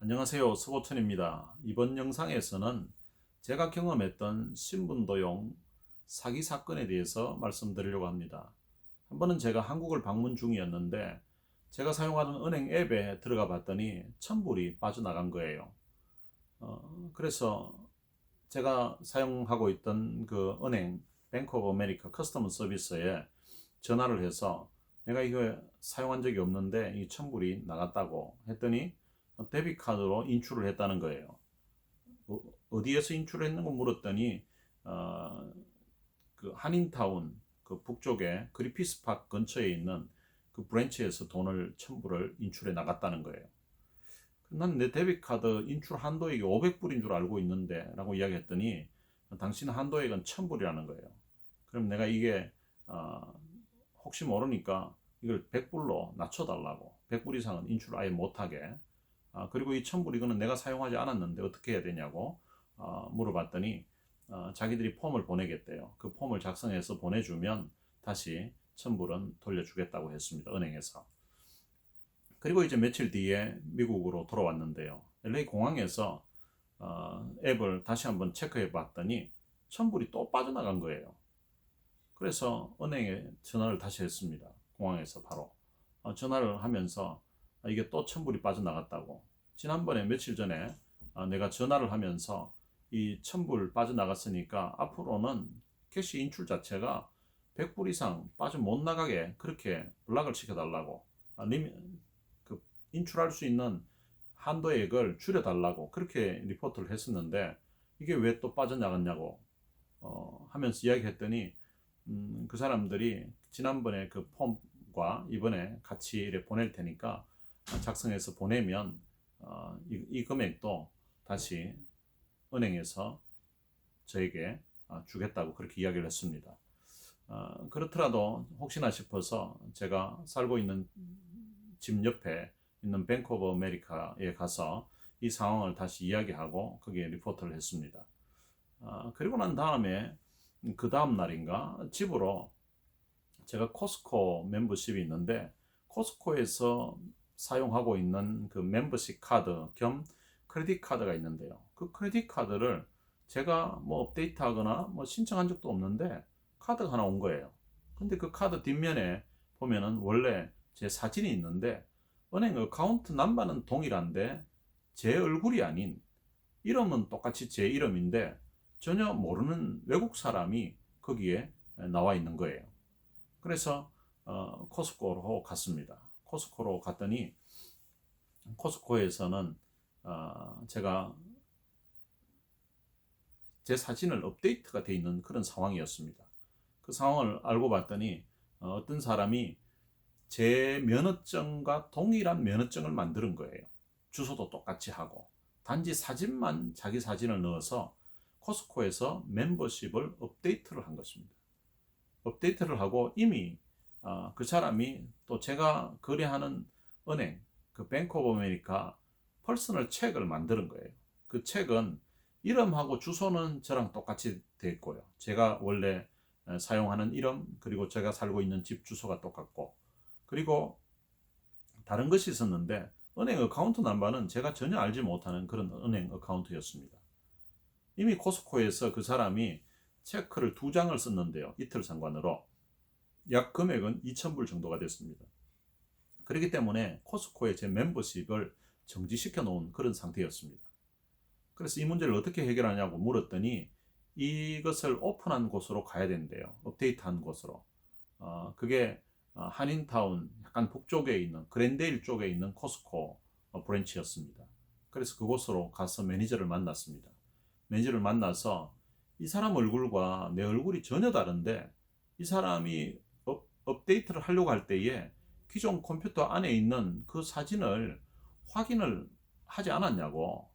안녕하세요. 서고천입니다. 이번 영상에서는 제가 경험했던 신분도용 사기 사건에 대해서 말씀드리려고 합니다. 한 번은 제가 한국을 방문 중이었는데 제가 사용하는 은행 앱에 들어가 봤더니 천불이 빠져나간 거예요. 그래서 제가 사용하고 있던 그 은행 뱅크 오브 아메리카 커스터머 서비스에 전화를 해서 내가 이거 사용한 적이 없는데 이 천불이 나갔다고 했더니 데비트 카드로 인출을 했다는 거예요. 어디에서 인출을 했는고 물었더니 어, 그 한인타운 그 북쪽에 그리피스 파크 근처에 있는 그 브랜치에서 돈을 천불을 인출해 나갔다는 거예요. 난 내 데비트 카드 인출 한도액이 500불인 줄 알고 있는데 라고 이야기했더니 당신 한도액은 1000불이라는 거예요. 그럼 내가 이게 혹시 모르니까 이걸 100불로 낮춰달라고, 100불 이상은 인출 아예 못하게, 그리고 이 1000불 이거는 내가 사용하지 않았는데 어떻게 해야 되냐고 물어봤더니 자기들이 폼을 보내겠대요. 그 폼을 작성해서 보내주면 다시 1000불은 돌려주겠다고 했습니다. 은행에서. 그리고 이제 며칠 뒤에 미국으로 돌아왔는데요. LA 공항에서 앱을 다시 한번 체크해 봤더니 1000불이 또 빠져나간 거예요. 그래서 은행에 전화를 다시 했습니다. 공항에서 바로 전화를 하면서 이게 또 1000불이 빠져나갔다고. 지난번에 며칠 전에 내가 전화를 하면서 이 1000불 빠져나갔으니까 앞으로는 캐시 인출 자체가 100불 이상 빠져 못 나가게 그렇게 블락을 시켜달라고, 그 인출할 수 있는 한도액을 줄여달라고 그렇게 리포트를 했었는데 이게 왜 또 빠져나갔냐고 하면서 이야기했더니 그 사람들이 지난번에 그 폼과 이번에 같이 이렇게 보낼 테니까 작성해서 보내면 이 금액도 다시 은행에서 저에게 주겠다고 그렇게 이야기를 했습니다. 그렇더라도 혹시나 싶어서 제가 살고 있는 집 옆에 있는 뱅크 오브 아메리카에 가서 이 상황을 다시 이야기하고 거기에 리포트를 했습니다. 그리고 난 다음에 그 다음 날인가 집으로 제가 코스코 멤버십이 있는데 코스코에서 사용하고 있는 그 멤버십 카드 겸 크레딧 카드가 있는데요. 그 크레딧 카드를 제가 뭐 업데이트하거나 뭐 신청한 적도 없는데 카드가 하나 온 거예요. 근데 그 카드 뒷면에 보면은 원래 제 사진이 있는데 은행 어카운트 넘버는 동일한데 제 얼굴이 아닌, 이름은 똑같이 제 이름인데 전혀 모르는 외국 사람이 거기에 나와 있는 거예요. 그래서 코스코로 갔습니다. 코스코로 갔더니 코스코에서는 제가 제 사진을 업데이트가 돼 있는 그런 상황이었습니다. 그 상황을 알고 봤더니 어떤 사람이 제 면허증과 동일한 면허증을 만드는 거예요. 주소도 똑같이 하고 단지 사진만 자기 사진을 넣어서 코스코에서 멤버십을 업데이트를 한 것입니다. 업데이트를 하고 이미 그 사람이 또 제가 거래하는 은행 그 뱅크 오브 아메리카 퍼스널 책을 만드는 거예요. 그 책은 이름하고 주소는 저랑 똑같이 돼 있고요. 제가 원래 사용하는 이름 그리고 제가 살고 있는 집 주소가 똑같고, 그리고 다른 것이 있었는데 은행 어카운트 넘버는 제가 전혀 알지 못하는 그런 은행 어카운트였습니다. 이미 코스코에서 그 사람이 체크를 2장을 썼는데요. 이틀 상관으로 약 금액은 2,000불 정도가 됐습니다. 그렇기 때문에 코스코에 제 멤버십을 정지시켜 놓은 그런 상태였습니다. 그래서 이 문제를 어떻게 해결하냐고 물었더니 이것을 오픈한 곳으로 가야 된대요. 업데이트한 곳으로. 그게 한인타운 약간 북쪽에 있는 그랜데일 쪽에 있는 코스코 브랜치였습니다. 그래서 그곳으로 가서 매니저를 만났습니다. 매니저를 만나서 이 사람 얼굴과 내 얼굴이 전혀 다른데 이 사람이 업데이트를 하려고 할 때에 기존 컴퓨터 안에 있는 그 사진을 확인을 하지 않았냐고.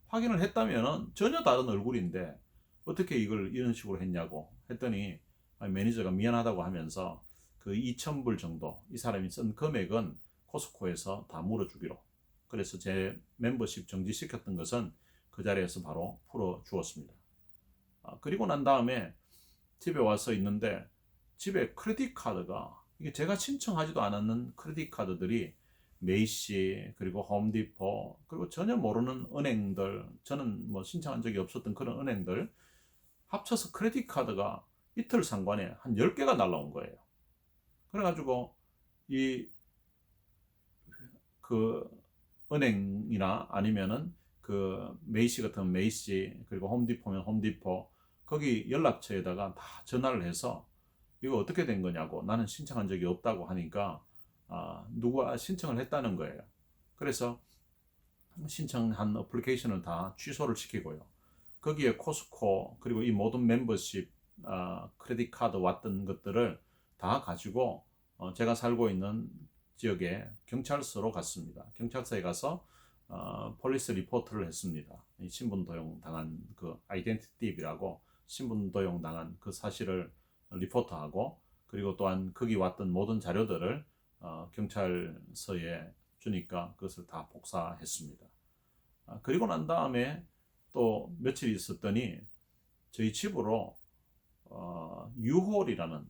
확인을 했다면 전혀 다른 얼굴인데 어떻게 이걸 이런 식으로 했냐고 했더니 매니저가 미안하다고 하면서 그 2,000불 정도 이 사람이 쓴 금액은 코스코에서 다 물어주기로, 그래서 제 멤버십 정지시켰던 것은 그 자리에서 바로 풀어 주었습니다. 그리고 난 다음에 집에 와서 있는데 집에 크레딧 카드가, 이게 제가 신청하지도 않았는 크레딧 카드들이 메이시 그리고 홈디포 그리고 전혀 모르는 은행들 저는 뭐 신청한 적이 없었던 그런 은행들 합쳐서 크레딧 카드가 이틀 상관에 한 10개가 날라온 거예요. 그래가지고 이 그 은행이나 아니면은 그 메이시 같은 메이시 그리고 홈디포면 홈디포 거기 연락처에다가 다 전화를 해서 이거 어떻게 된 거냐고 나는 신청한 적이 없다고 하니까 누가 신청을 했다는 거예요. 그래서 신청한 어플리케이션을 다 취소를 시키고요. 거기에 코스코 그리고 이 모든 멤버십 크레딧 카드 왔던 것들을 다 가지고 제가 살고 있는 지역에 경찰서로 갔습니다. 경찰서에 가서 폴리스 리포트를 했습니다. 이 신분 도용 당한 그 아이덴티티 딥이라고 신분 도용 당한 그 사실을 리포트하고 그리고 또한 거기 왔던 모든 자료들을 경찰서에 주니까 그것을 다 복사했습니다. 그리고 난 다음에 또 며칠 있었더니 저희 집으로 유홀이라는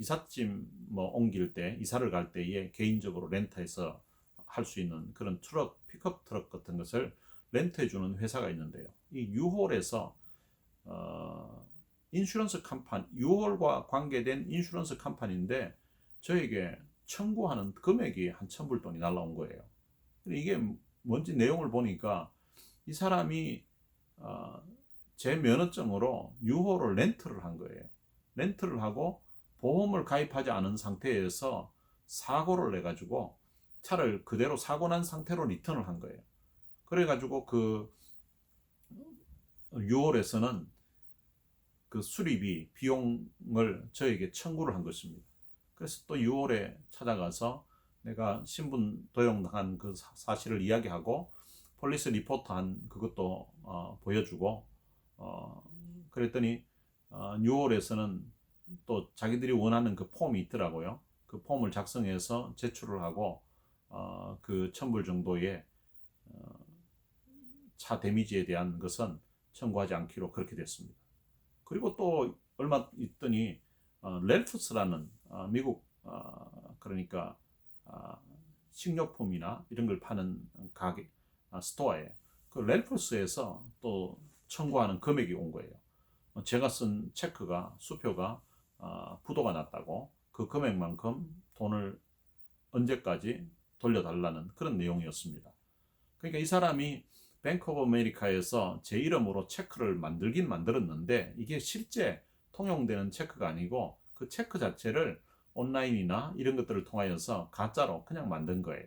이삿짐 뭐 옮길 때 이사를 갈 때에 개인적으로 렌트해서 할 수 있는 그런 트럭 픽업 트럭 같은 것을 렌트해 주는 회사가 있는데요. 이 유홀에서 인슈런스 컴퍼니 유홀과 관계된 인슈런스 컴퍼니인데 저에게 청구하는 금액이 한 1,000불 돈이 날라온 거예요. 이게 뭔지 내용을 보니까 이 사람이 제 면허증으로 유호를 렌트를 한 거예요. 렌트를 하고 보험을 가입하지 않은 상태에서 사고를 내가지고 차를 그대로 사고 난 상태로 리턴을 한 거예요. 그래가지고 그 유홀에서는 그 수리비 비용을 저에게 청구를 한 것입니다. 그래서 또 6월에 찾아가서 내가 신분 도용당한 그 사실을 이야기하고 폴리스 리포트한 그것도 보여주고 그랬더니 6월에서는 또 자기들이 원하는 그 폼이 있더라고요. 그 폼을 작성해서 제출을 하고 그 1,000불 정도의 차 데미지에 대한 것은 청구하지 않기로 그렇게 됐습니다. 그리고 또 얼마 있더니 렐프스라는 미국 그러니까 식료품이나 이런 걸 파는 가게 스토어에 그 렐프스에서 또 청구하는 금액이 온 거예요. 제가 쓴 체크가 수표가 부도가 났다고 그 금액만큼 돈을 언제까지 돌려달라는 그런 내용이었습니다. 그러니까 이 사람이 뱅크 오브 아메리카에서 제 이름으로 체크를 만들긴 만들었는데 이게 실제 통용되는 체크가 아니고 그 체크 자체를 온라인이나 이런 것들을 통하여서 가짜로 그냥 만든 거예요.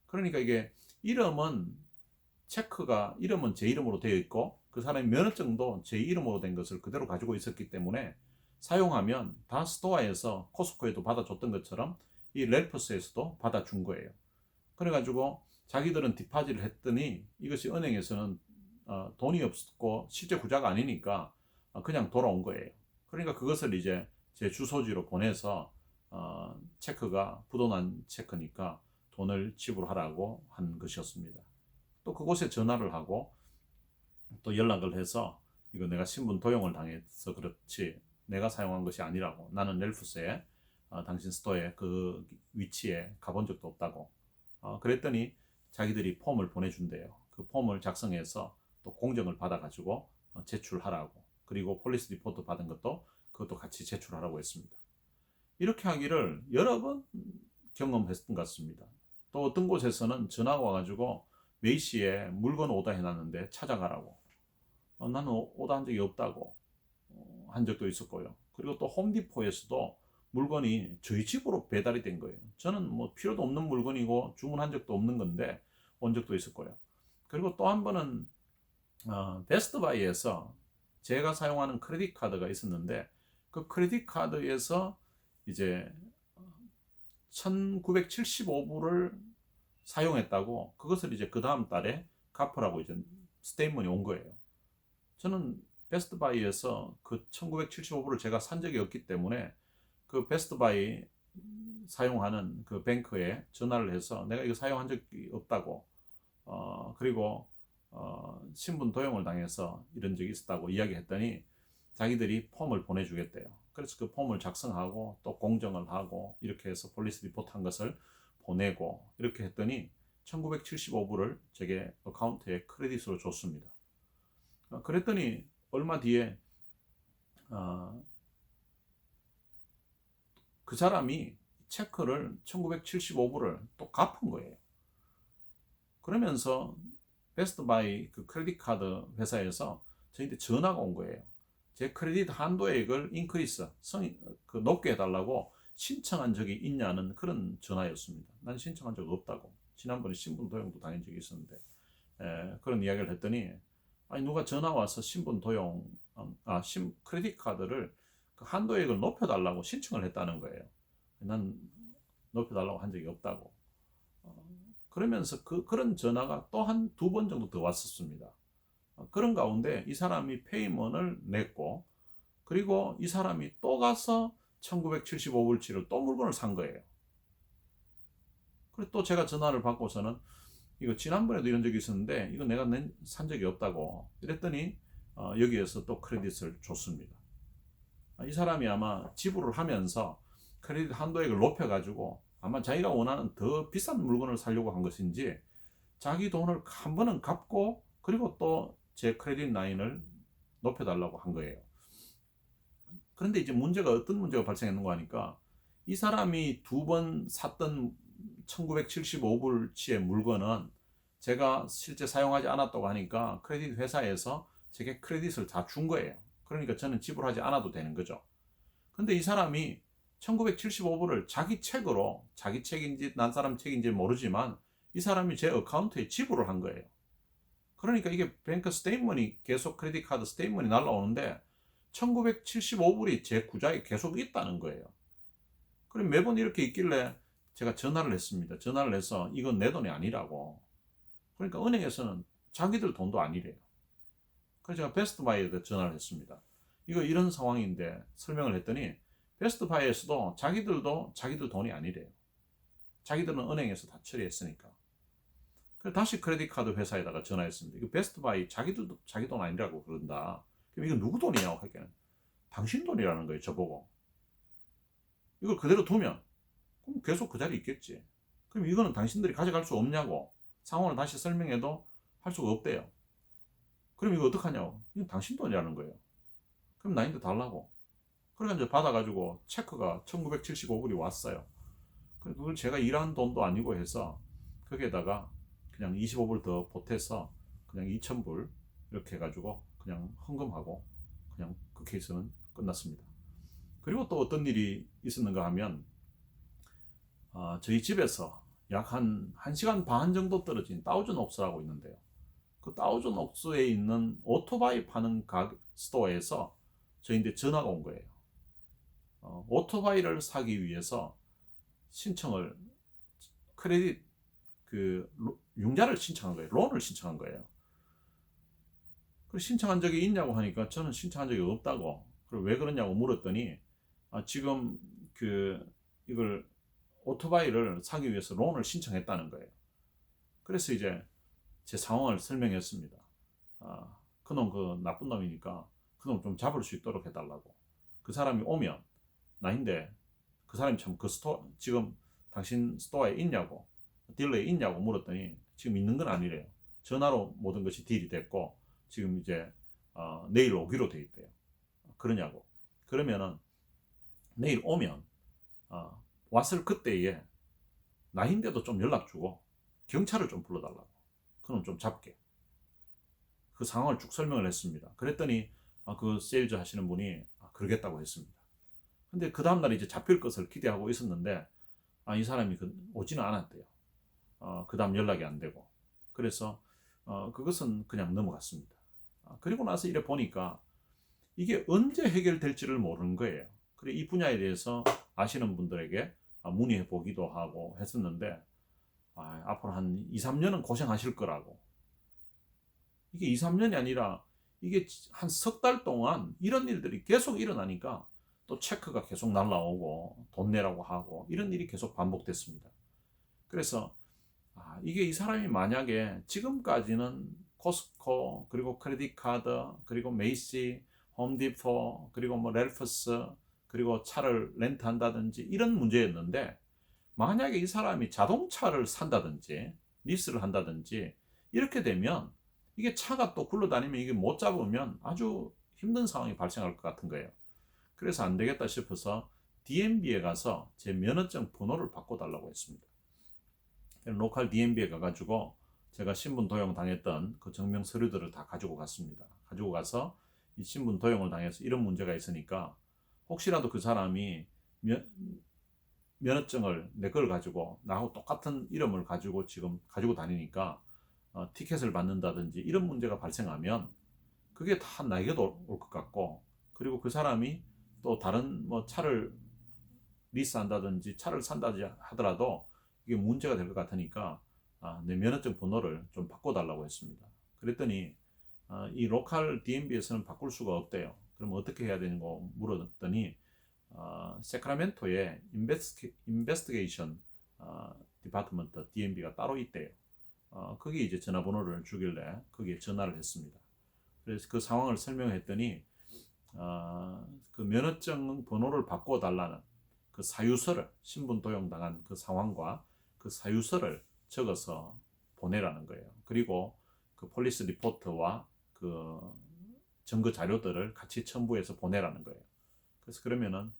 그러니까 이게 이름은 체크가 이름은 제 이름으로 되어 있고 그 사람의 면허증도 제 이름으로 된 것을 그대로 가지고 있었기 때문에 사용하면 다 스토어에서 코스코에도 받아줬던 것처럼 이 렐프스에서도 받아준 거예요. 그래가지고 자기들은 디파짓을 했더니 이것이 은행에서는 돈이 없고 실제 구자가 아니니까 그냥 돌아온 거예요. 그러니까 그것을 이제 제 주소지로 보내서 체크가 부도난 체크니까 돈을 지불하라고 한 것이었습니다. 또 그곳에 전화를 하고 또 연락을 해서 이거 내가 신분 도용을 당해서 그렇지 내가 사용한 것이 아니라고 나는 렐프스에 당신 스토어에 그 위치에 가본 적도 없다고 그랬더니 자기들이 폼을 보내준대요. 그 폼을 작성해서 또 공정을 받아가지고 제출하라고 그리고 폴리스 리포트 받은 것도 그것도 같이 제출하라고 했습니다. 이렇게 하기를 여러 번 경험했던 것 같습니다. 또 어떤 곳에서는 전화가 와가지고 메이시에 물건 오다 해놨는데 찾아가라고 나는 오다 한 적이 없다고 한 적도 있었고요. 그리고 또 홈디포에서도 물건이 저희 집으로 배달이 된 거예요. 저는 뭐 필요도 없는 물건이고 주문한 적도 없는 건데 온 적도 있었고요. 그리고 또 한 번은 베스트바이에서 제가 사용하는 크레딧 카드가 있었는데 그 크레딧 카드에서 이제 1975불을 사용했다고 그것을 이제 그 다음 달에 갚으라고 이제 스테이트먼이 온 거예요. 저는 베스트바이에서 그 1975불을 제가 산 적이 없기 때문에 그 베스트바이 사용하는 그 뱅크에 전화를 해서 내가 이거 사용한 적이 없다고 그리고 신분 도용을 당해서 이런 적이 있었다고 이야기했더니 자기들이 폼을 보내주겠대요. 그래서 그 폼을 작성하고 또 공정을 하고 이렇게 해서 폴리스 리포트 한 것을 보내고 이렇게 했더니 1975불을 제게 어카운트에 크레딧으로 줬습니다. 그랬더니 얼마 뒤에 그 사람이 체크를 1975불을 또 갚은 거예요. 그러면서 베스트바이 그 크레딧 카드 회사에서 저희한테 전화가 온 거예요. 제 크레딧 한도액을 인크리스, 높게 해달라고 신청한 적이 있냐는 그런 전화였습니다. 난 신청한 적 없다고. 지난번에 신분 도용도 당한 적이 있었는데 그런 이야기를 했더니 아니 누가 전화 와서 신분 도용, 크레딧 카드를 그 한도액을 높여달라고 신청을 했다는 거예요. 난 높여달라고 한 적이 없다고. 그러면서 그런 전화가 또 한 2번 정도 더 왔었습니다. 그런 가운데 이 사람이 페이먼을 냈고, 그리고 이 사람이 또 가서 1975불치를 또 물건을 산 거예요. 그래서 또 제가 전화를 받고서는 이거 지난번에도 이런 적이 있었는데 이거 내가 산 적이 없다고 이랬더니 여기에서 또 크레딧을 줬습니다. 이 사람이 아마 지불을 하면서 크레딧 한도액을 높여가지고 아마 자기가 원하는 더 비싼 물건을 사려고 한 것인지 자기 돈을 한 번은 갚고 그리고 또 제 크레딧 라인을 높여달라고 한 거예요. 그런데 이제 어떤 문제가 발생했는가 하니까 이 사람이 2번 샀던 1975불치의 물건은 제가 실제 사용하지 않았다고 하니까 크레딧 회사에서 제게 크레딧을 다 준 거예요. 그러니까 저는 지불하지 않아도 되는 거죠. 근데 이 사람이 1975불을 자기 책으로, 자기 책인지 난 사람 책인지 모르지만 이 사람이 제 어카운트에 지불을 한 거예요. 그러니까 이게 뱅크 스테이트먼이 계속 크레딧 카드 스테이트먼이 날라오는데 1975불이 제 구자에 계속 있다는 거예요. 그럼 매번 이렇게 있길래 제가 전화를 했습니다. 전화를 해서 이건 내 돈이 아니라고. 그러니까 은행에서는 자기들 돈도 아니래요. 그래서 제가 베스트바이에 전화를 했습니다. 이거 이런 상황인데 설명을 했더니 베스트바이에서도 자기들도 자기들 돈이 아니래요. 자기들은 은행에서 다 처리했으니까. 그래서 다시 크레딧 카드 회사에다가 전화했습니다. 이거 베스트바이 자기들도 자기 돈 아니라고 그런다. 그럼 이거 누구 돈이냐고 하기에는 당신 돈이라는 거예요. 저보고. 이걸 그대로 두면 그럼 계속 그 자리에 있겠지. 그럼 이거는 당신들이 가져갈 수 없냐고 상황을 다시 설명해도 할 수가 없대요. 그럼 이거 어떡하냐고. 이건 당신 돈이라는 거예요. 그럼 나한테 달라고. 그래서 이제 받아가지고 체크가 1975불이 왔어요. 그걸 제가 일한 돈도 아니고 해서 거기에다가 그냥 25불 더 보태서 그냥 2000불 이렇게 해가지고 그냥 헌금하고 그냥 그 케이스는 끝났습니다. 그리고 또 어떤 일이 있었는가 하면 저희 집에서 약 한 1시간 반 정도 떨어진 다우전 옥스라고 있는데요. 그 다우전 옥스에 있는 오토바이 파는 스토어에서 저희한테 전화가 온 거예요. 오토바이를 사기 위해서 신청을 크레딧 융자를 신청한 거예요. 론을 신청한 거예요. 그 신청한 적이 있냐고 하니까 저는 신청한 적이 없다고. 그리고 왜 그러냐고 물었더니 지금 이걸 오토바이를 사기 위해서 론을 신청했다는 거예요. 그래서 이제 제 상황을 설명했습니다. 그놈 그 나쁜 놈이니까 그놈 좀 잡을 수 있도록 해달라고. 그 사람이 오면 나인데 그 사람이 참 지금 당신 스토어에 있냐고 딜러에 있냐고 물었더니 지금 있는 건 아니래요. 전화로 모든 것이 딜이 됐고 지금 이제 내일 오기로 돼 있대요. 그러냐고. 그러면은 내일 오면 왔을 그때에 나인데도 좀 연락 주고 경찰을 좀 불러달라고. 그놈 좀 잡게. 그 상황을 쭉 설명을 했습니다. 그랬더니 그 세일즈 하시는 분이 그러겠다고 했습니다. 근데 그 다음날 이제 잡힐 것을 기대하고 있었는데 이 사람이 오지는 않았대요. 그 다음 연락이 안 되고. 그래서 그것은 그냥 넘어갔습니다. 그리고 나서 이래 보니까 이게 언제 해결될지를 모르는 거예요. 그래 이 분야에 대해서 아시는 분들에게 문의해 보기도 하고 했었는데 앞으로 한 2, 3년은 고생하실 거라고. 이게 2, 3년이 아니라 이게 한 석 달 동안 이런 일들이 계속 일어나니까 또 체크가 계속 날라오고 돈 내라고 하고 이런 일이 계속 반복됐습니다. 그래서 이게 이 사람이 만약에 지금까지는 코스코 그리고 크레딧 카드 그리고 메이시, 홈디포 그리고 뭐 렐프스 그리고 차를 렌트한다든지 이런 문제였는데 만약에 이 사람이 자동차를 산다든지 리스를 한다든지 이렇게 되면 이게 차가 또 굴러다니면 이게 못 잡으면 아주 힘든 상황이 발생할 것 같은 거예요. 그래서 안 되겠다 싶어서 DMV에 가서 제 면허증 번호를 바꿔달라고 했습니다. 로컬 DMV에 가가지고 제가 신분 도용 당했던 그 증명 서류들을 다 가지고 갔습니다. 가지고 가서 이 신분 도용을 당해서 이런 문제가 있으니까 혹시라도 그 사람이 면허증을 내 걸 가지고 나하고 똑같은 이름을 가지고 지금 가지고 다니니까 티켓을 받는다든지 이런 문제가 발생하면 그게 다 나에게도 올 것 같고, 그리고 그 사람이 또 다른 뭐 차를 리스한다든지 차를 산다든지 하더라도 이게 문제가 될 것 같으니까 내 면허증 번호를 좀 바꿔달라고 했습니다. 그랬더니 이 로컬 DMV에서는 바꿀 수가 없대요. 그럼 어떻게 해야 되는고 물었더니 세크라멘토에 인베스티게이션 디파트먼트 DMV가 따로 있대요. 거기 이제 전화번호를 주길래 거기에 전화를 했습니다. 그래서 그 상황을 설명했더니 그 면허증 번호를 바꿔달라는 그 사유서를, 신분 도용당한 그 상황과 그 사유서를 적어서 보내라는 거예요. 그리고 그 폴리스 리포트와 그 증거 자료들을 같이 첨부해서 보내라는 거예요. 그래서 그러면은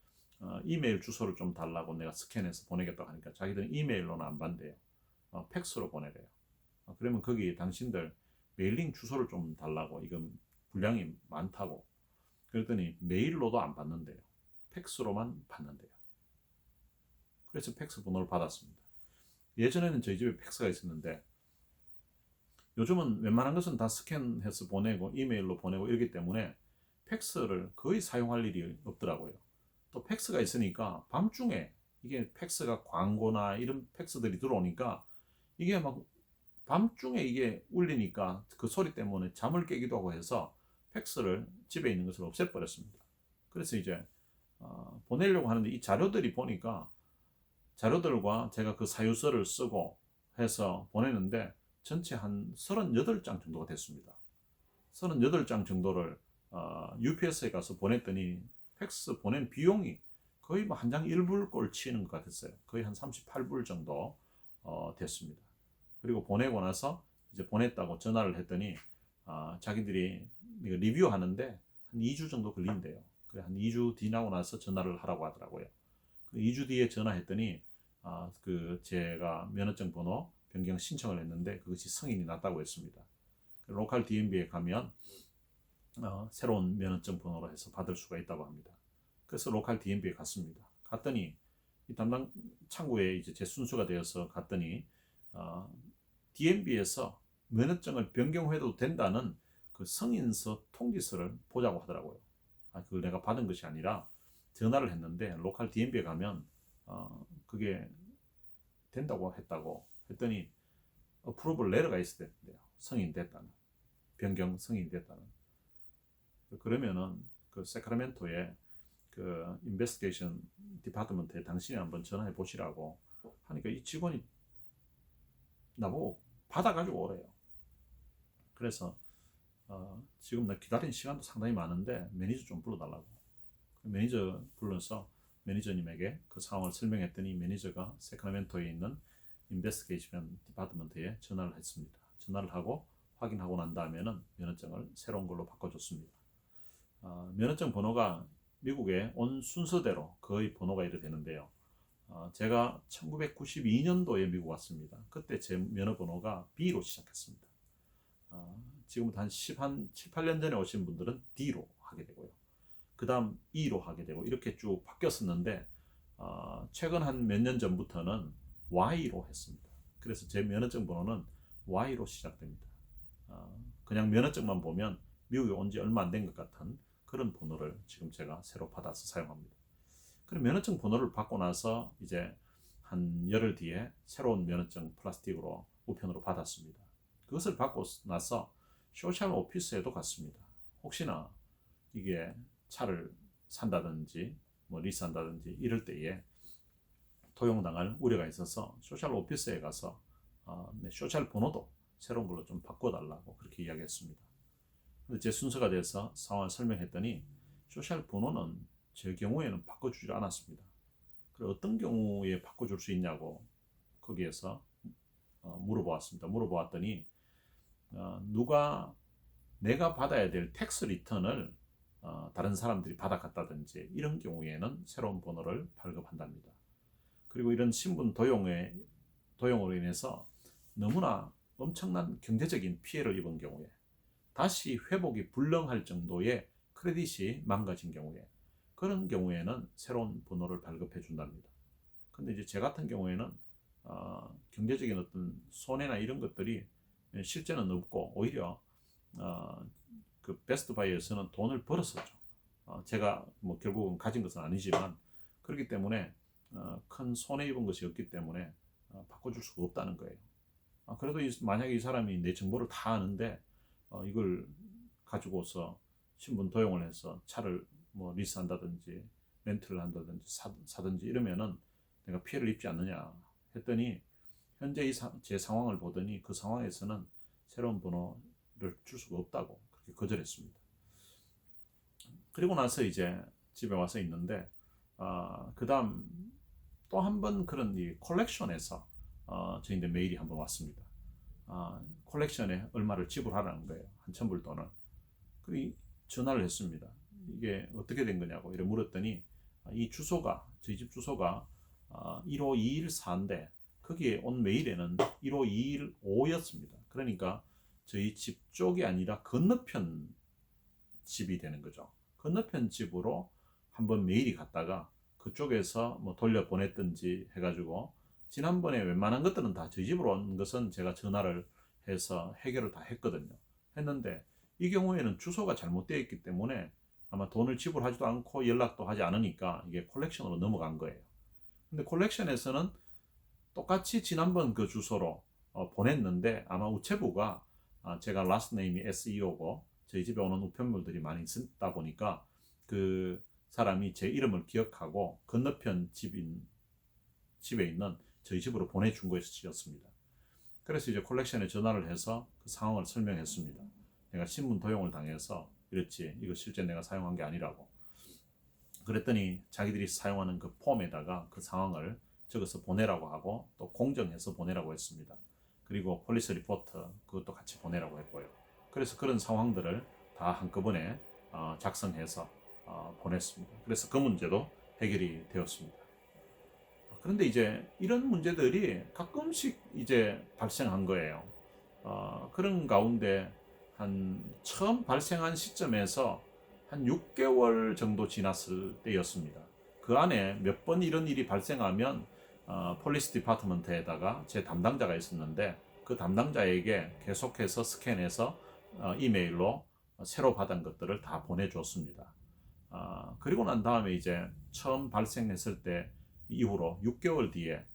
이메일 주소를 좀 달라고 내가 스캔해서 보내겠다고 하니까 자기들은 이메일로는 안 받대요. 팩스로 보내래요. 그러면 거기 당신들 메일링 주소를 좀 달라고, 이건 분량이 많다고. 그랬더니 메일로도 안 받는데요. 팩스로만 받는데요. 그래서 팩스 번호를 받았습니다. 예전에는 저희 집에 팩스가 있었는데 요즘은 웬만한 것은 다 스캔해서 보내고 이메일로 보내고 이러기 때문에 팩스를 거의 사용할 일이 없더라고요. 또 팩스가 있으니까 밤중에 이게 팩스가 광고나 이런 팩스들이 들어오니까 이게 막 밤중에 이게 울리니까 그 소리 때문에 잠을 깨기도 하고 해서 팩스를 집에 있는 것을 없애버렸습니다. 그래서 이제 보내려고 하는데 이 자료들이 보니까 자료들과 제가 그 사유서를 쓰고 해서 보내는데 전체 한 38장 정도가 됐습니다. 38장 정도를 UPS에 가서 보냈더니 팩스 보낸 비용이 거의 뭐 한 장 1불꼴 치는 것 같았어요. 거의 한 38불 정도 됐습니다. 그리고 보내고 나서 이제 보냈다고 전화를 했더니 자기들이 리뷰하는데 한 2주 정도 걸린대요. 그래 한 2주 지나고 나서 전화를 하라고 하더라고요. 2주 뒤에 전화했더니 그 제가 면허증 번호 변경 신청을 했는데 그것이 승인이 났다고 했습니다. 로컬 DMV에 가면 새로운 면허증 번호로 해서 받을 수가 있다고 합니다. 그래서 로컬 DMV에 갔습니다. 갔더니 이 담당 창구에 이제 제 순서가 되어서 갔더니 DMV에서 면허증을 변경해도 된다는 그 승인서 통지서를 보자고 하더라고요. 그걸 내가 받은 것이 아니라 전화를 했는데 로컬 DMV에 가면 그게 된다고 했더니 어프로벌 레터가 있어야 된대요. 승인됐다는, 변경 승인됐다는. 그러면은 그 세크라멘토에 그 인베스티게이션 디파트먼트에 당신이 한번 전화해 보시라고 하니까 이 직원이 나보고 받아가지고 오래요. 그래서 지금 나 기다린 시간도 상당히 많은데 매니저 좀 불러달라고. 매니저 불러서 매니저님에게 그 상황을 설명했더니 매니저가 세크라멘토에 있는 인베스티게이션 디파트먼트에 전화를 했습니다. 전화를 하고 확인하고 난 다음에는 면허증을 새로운 걸로 바꿔줬습니다. 면허증 번호가 미국에 온 순서대로 거의 번호가 이래 되는데요. 제가 1992년도에 미국 왔습니다. 그때 제 면허 번호가 B로 시작했습니다. 지금부터 한 7, 8년 전에 오신 분들은 D로 하게 되고요. 그 다음 E로 하게 되고 이렇게 쭉 바뀌었었는데 최근 한 몇 년 전부터는 Y로 했습니다. 그래서 제 면허증 번호는 Y로 시작됩니다. 그냥 면허증만 보면 미국에 온 지 얼마 안 된 것 같은 그런 번호를 지금 제가 새로 받아서 사용합니다. 그럼 면허증 번호를 받고 나서 이제 한 열흘 뒤에 새로운 면허증 플라스틱으로 우편으로 받았습니다. 그것을 받고 나서 소셜 오피스에도 갔습니다. 혹시나 이게 차를 산다든지 뭐 리스한다든지 이럴 때에 도용당할 우려가 있어서 소셜 오피스에 가서 소셜 번호도 새로운 걸로 좀 바꿔달라고 그렇게 이야기했습니다. 근데 제 순서가 돼서 상황을 설명했더니 소셜 번호는 제 경우에는 바꿔주지 않았습니다. 그래 어떤 경우에 바꿔줄 수 있냐고 거기에서 물어보았습니다. 물어보았더니 누가 내가 받아야 될 텍스 리턴을 다른 사람들이 받아갔다든지 이런 경우에는 새로운 번호를 발급한답니다. 그리고 이런 신분 도용으로 인해서 너무나 엄청난 경제적인 피해를 입은 경우에 다시 회복이 불능할 정도의 크레딧이 망가진 경우에 그런 경우에는 새로운 번호를 발급해 준답니다. 근데 이제 제 같은 경우에는 경제적인 어떤 손해나 이런 것들이 실제는 없고 오히려 그 베스트바이에서는 돈을 벌었었죠. 제가 뭐 결국은 가진 것은 아니지만 그렇기 때문에 큰 손해 입은 것이 없기 때문에 바꿔줄 수가 없다는 거예요. 그래도 만약에 이 사람이 내 정보를 다 아는데 이걸 가지고서 신분 도용을 해서 차를 뭐 리스한다든지 렌트를 한다든지 사든지 이러면은 내가 피해를 입지 않느냐 했더니 현재 제 상황을 보더니 그 상황에서는 새로운 번호를 줄 수가 없다고 그렇게 거절했습니다. 그리고 나서 이제 집에 와서 있는데 그 다음 또 한 번 그런 이 콜렉션에서 저희한테 메일이 한 번 왔습니다. 콜렉션에 얼마를 지불하라는 거예요. 한 1,000불 돈을. 그리고 전화를 했습니다. 이게 어떻게 된 거냐고 이래 물었더니 이 주소가 저희 집 주소가 15214인데 거기에 온 메일에는 15215였습니다. 그러니까 저희 집 쪽이 아니라 건너편 집이 되는 거죠. 건너편 집으로 한번 메일이 갔다가 그쪽에서 뭐 돌려보냈든지 해가지고 지난번에 웬만한 것들은 다 저희 집으로 온 것은 제가 전화를 해서 해결을 다 했거든요. 했는데 이 경우에는 주소가 잘못되어 있기 때문에 아마 돈을 지불하지도 않고 연락도 하지 않으니까 이게 콜렉션으로 넘어간 거예요. 근데 콜렉션에서는 똑같이 지난번 그 주소로 보냈는데 아마 우체부가 제가 라스트 네임이 SEO고 저희 집에 오는 우편물들이 많이 있다 보니까 그 사람이 제 이름을 기억하고 건너편 집에 있는 저희 집으로 보내준 것이었습니다. 그래서 이제 콜렉션에 전화를 해서 그 상황을 설명했습니다. 내가 신분 도용을 당해서 이렇지 이거 실제 내가 사용한 게 아니라고. 그랬더니 자기들이 사용하는 그 폼에다가 그 상황을 적어서 보내라고 하고 또 공정해서 보내라고 했습니다. 그리고 폴리스 리포트 그것도 같이 보내라고 했고요. 그래서 그런 상황들을 다 한꺼번에 작성해서 보냈습니다. 그래서 그 문제도 해결이 되었습니다. 그런데 이제 이런 문제들이 가끔씩 이제 발생한 거예요. 그런 가운데 처음 발생한 시점에서 한 6개월 정도 지났을 때였습니다. 그 안에 몇 번 이런 일이 발생하면 폴리스 디파트먼트에다가 제 담당자가 있었는데 그 담당자에게 계속해서 스캔해서 이메일로 새로 받은 것들을 다 보내줬습니다. 그리고 난 다음에 이제 처음 발생했을 때 이후로 6개월 뒤에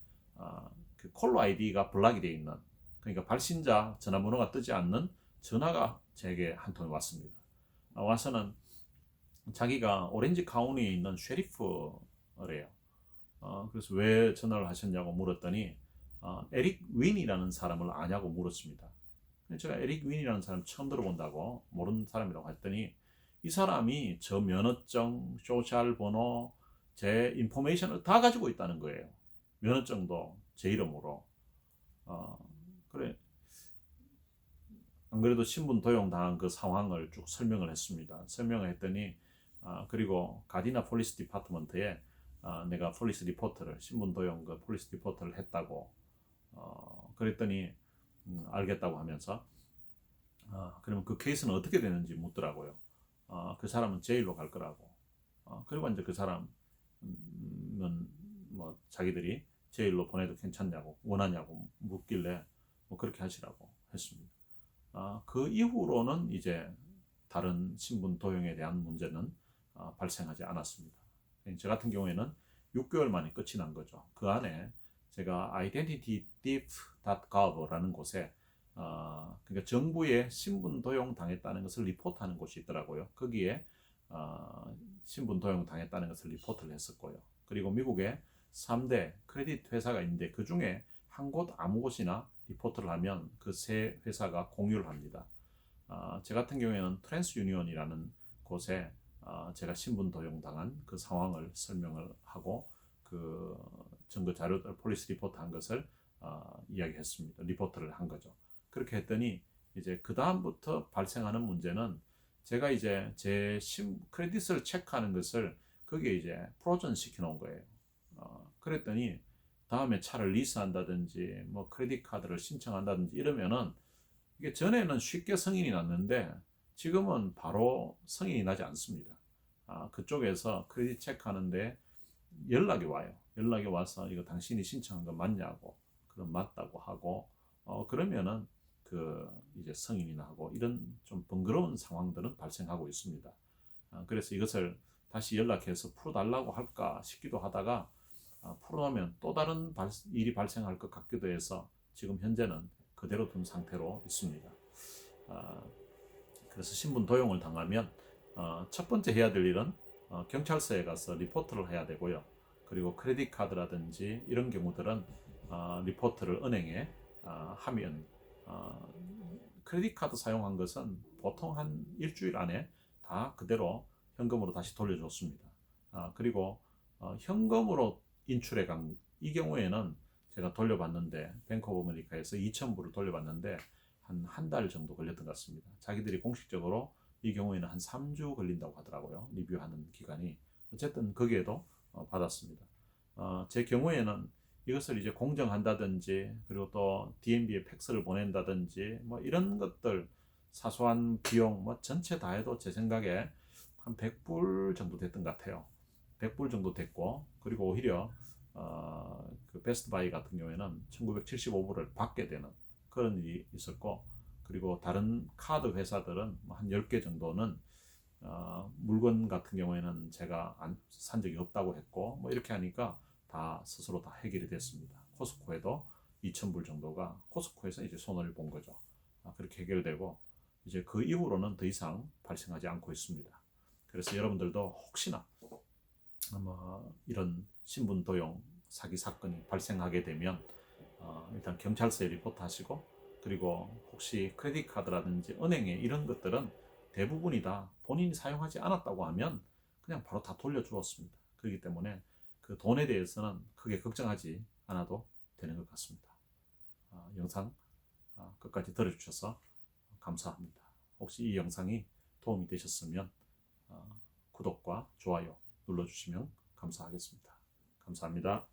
그 콜러 아이디가 블락이 되어 있는 그러니까 발신자 전화번호가 뜨지 않는 전화가 제게 한 통 왔습니다. 와서는 자기가 오렌지 카운티에 있는 쉐리프래요. 그래서 왜 전화를 하셨냐고 물었더니 에릭 윈이라는 사람을 아냐고 물었습니다. 제가 에릭 윈이라는 사람 처음 들어본다고 모르는 사람이라고 했더니 이 사람이 저 면허증, 소셜 번호, 제 인포메이션을 다 가지고 있다는 거예요. 면허증도 제 이름으로. 그래. 안 그래도 신분 도용 당한 그 상황을 쭉 설명을 했습니다. 설명을 했더니 그리고 가디나 폴리스 디파트먼트에 내가 폴리스 리포트를 신분 도용 그 폴리스 리포트를 했다고 그랬더니 알겠다고 하면서 그러면 그 케이스는 어떻게 되는지 묻더라고요. 그 사람은 제일로 갈 거라고. 그리고 이제 그 사람은 뭐 자기들이 제일로 보내도 괜찮냐고 원하냐고 묻길래 뭐 그렇게 하시라고 했습니다. 그 이후로는 이제 다른 신분 도용에 대한 문제는 발생하지 않았습니다. 저 같은 경우에는 6개월 만에 끝이 난 거죠. 그 안에 제가 identitythieves.gov라는 곳에 그러니까 정부에 신분 도용 당했다는 것을 리포트하는 곳이 있더라고요. 거기에 신분 도용 당했다는 것을 리포트를 했었고요. 그리고 미국에 3대 크레딧 회사가 있는데 그 중에 한 곳 아무 곳이나 리포트를 하면 그 세 회사가 공유를 합니다. 제 같은 경우에는 트랜스유니온이라는 곳에 제가 신분 도용 당한 그 상황을 설명을 하고 그 증거 자료 폴리스 리포트 한 것을 이야기했습니다. 리포트를 한 거죠. 그렇게 했더니 이제 그 다음부터 발생하는 문제는 제가 이제 제 크레딧을 체크하는 것을 거기에 이제 프로전 시켜 놓은 거예요. 그랬더니 다음에 차를 리스한다든지 뭐 크레딧 카드를 신청한다든지 이러면은 이게 전에는 쉽게 승인이 났는데 지금은 바로 승인이 나지 않습니다. 그쪽에서 크레딧 체크하는데 연락이 와요. 연락이 와서 이거 당신이 신청한 거 맞냐고, 그럼 맞다고 하고, 그러면은 그 이제 승인이 나고 이런 좀 번거로운 상황들은 발생하고 있습니다. 그래서 이것을 다시 연락해서 풀어달라고 할까 싶기도 하다가 풀어놓으면 또 다른 일이 발생할 것 같기도 해서 지금 현재는 그대로 둔 상태로 있습니다. 그래서 신분 도용을 당하면 첫 번째 해야 될 일은 경찰서에 가서 리포트를 해야 되고요. 그리고 크레딧 카드라든지 이런 경우들은 리포트를 은행에 하면 크레딧 카드 사용한 것은 보통 한 일주일 안에 다 그대로 현금으로 다시 돌려줬습니다. 그리고 현금으로 인출해 간 이 경우에는 제가 돌려봤는데 뱅크 오브 아메리카에서 2,000불을 돌려봤는데 한 달 정도 걸렸던 것 같습니다. 자기들이 공식적으로 이 경우에는 한 3주 걸린다고 하더라고요. 리뷰하는 기간이. 어쨌든 거기에도 받았습니다. 제 경우에는 이것을 이제 공정한다든지 그리고 또 DMB에 팩스를 보낸다든지 뭐 이런 것들 사소한 비용 뭐 전체 다 해도 제 생각에 한 100불 정도 됐던 것 같아요. 100불 정도 됐고 그리고 오히려 그 베스트바이 같은 경우에는 1975불을 받게 되는 그런 일이 있었고 그리고 다른 카드 회사들은 한 10개 정도는 물건 같은 경우에는 제가 산 적이 없다고 했고 뭐 이렇게 하니까 다 스스로 다 해결이 됐습니다. 코스코에도 2,000불 정도가 코스코에서 이제 손을 본 거죠. 그렇게 해결되고 이제 그 이후로는 더 이상 발생하지 않고 있습니다. 그래서 여러분들도 혹시나 이런 신분 도용 사기 사건이 발생하게 되면 일단 경찰서에 리포트하시고 그리고 혹시 크레딧 카드라든지 은행에 이런 것들은 대부분이 다 본인이 사용하지 않았다고 하면 그냥 바로 다 돌려주었습니다. 그렇기 때문에 그 돈에 대해서는 크게 걱정하지 않아도 되는 것 같습니다. 영상 끝까지 들어주셔서 감사합니다. 혹시 이 영상이 도움이 되셨으면 구독과 좋아요 눌러주시면 감사하겠습니다. 감사합니다.